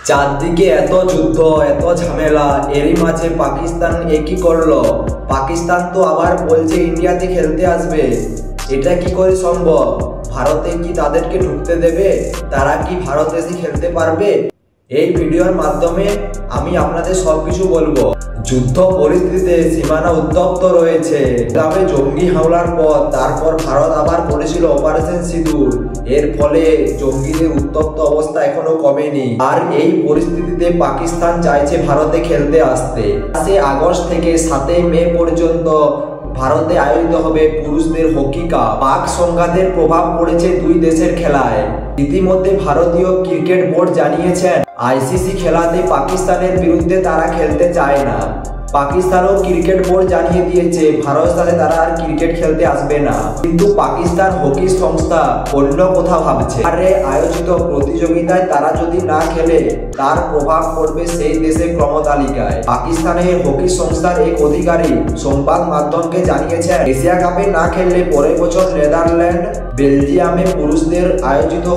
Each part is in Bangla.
চারদিকে এত যুদ্ধ, এত ঝামেলা, এরই মাঝে পাকিস্তান কি করলো? পাকিস্তান তো আবার বলছে ইন্ডিয়াতে খেলতে আসবে। এটা কি করে সম্ভব? ভারতে কি তাদেরকে ঢুকতে দেবে? তারা কি ভারতে এসে খেলতে পারবে? এই ভিডিওর মাধ্যমে আমি আপনাদের সবকিছু বলবো। যুদ্ধ পরিস্থিতিতে সীমানা উত্তপ্ত রয়েছে। তবে জঙ্গি হামলার পর তারপর ভারত আবার করেছিল অপারেশন সিঁদুর। এর ফলে জঙ্গিদের উত্তপ্ত অবস্থা এখনো কমেনি। আর এই পরিস্থিতিতে পাকিস্তান চাইছে ভারতে খেলতে আসতে। 5 আগস্ট থেকে 7 মে পর্যন্ত ভারতে আয়োজিত হবে পুরুষদের হকি কাপ। পাক সংঘাতের প্রভাব পড়েছে দুই দেশের খেলায়। ইতিমধ্যে ভারতীয় ক্রিকেট বোর্ড জানিয়েছেন আইসিসি খেলাতে পাকিস্তানের বিরুদ্ধে তারা খেলতে চায় না। পাকিস্তানও ক্রিকেট বোর্ড জানিয়ে দিয়েছে ভারতের সাথে তারা আর ক্রিকেট খেলতে আসবে না। কিন্তু পাকিস্তান হকি সংস্থা অন্য কথা ভাবছে। আরে আয়োজিত প্রতিযোগিতায় তারা যদি না খেলে তার প্রভাব পড়বে সেই দেশের ক্রমতালিকায়। পাকিস্তানের হকি সংস্থার এক অধিকারী সংবাদ মাধ্যমকে জানিয়েছেন এশিয়া কাপে না খেললে পরের বছর নেদারল্যান্ড, বেলজিয়ামে পুরুষদের আয়োজিত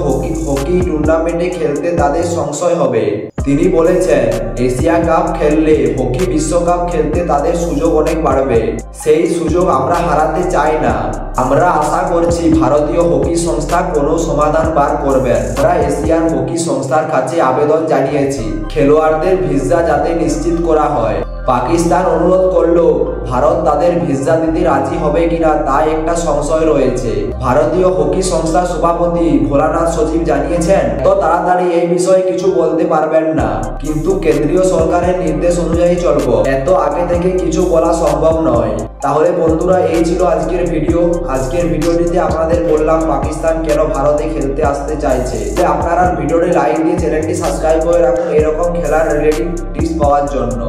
হকি টুর্নামেন্টে খেলতে তাদের সংশয় হবে। তিনি বলেছেন এশিয়া কাপ খেললে হকি বিশ্বকাপ খেলতে তাদের সুযোগ অনেক বাড়বে। সেই সুযোগ আমরা হারাতে চাই না। আমরা আশা করছি ভারতীয় হকি সংস্থা কোনো সমাধান বার করবেন। আমরা এশিয়ান হকি সংস্থার কাছে আবেদন জানিয়েছি খেলোয়াড়দের ভিসা যাতে নিশ্চিত করা হয়। পাকিস্তান অনুরোধ করলো ভারত তাদের ভিসা দিতে রাজি হবে কিনা তা একটা সংশয় রয়েছে। ভারতীয় হকি সংস্থার সভাপতি ভোলানাথ সচিব জানিয়েছেন তো তাড়াতাড়ি এই বিষয়ে কিছু বলতে পারবেন না, কিন্তু কেন্দ্রীয় সরকারের নির্দেশ অনুযায়ী চলবো। এত আগে থেকে কিছু বলা সম্ভব নয়। তাহলে বন্ধুরা, এই ছিল আজকের ভিডিও। আজকের ভিডিওটিতে আপনাদের বললাম পাকিস্তান কেন ভারতে খেলতে আসতে চাইছে। আপনারা ভিডিওটি লাইক দিয়ে চ্যানেলটি সাবস্ক্রাইব করে রাখুন এরকম খেলার রিলেটিভ টিপস পাওয়ার জন্য।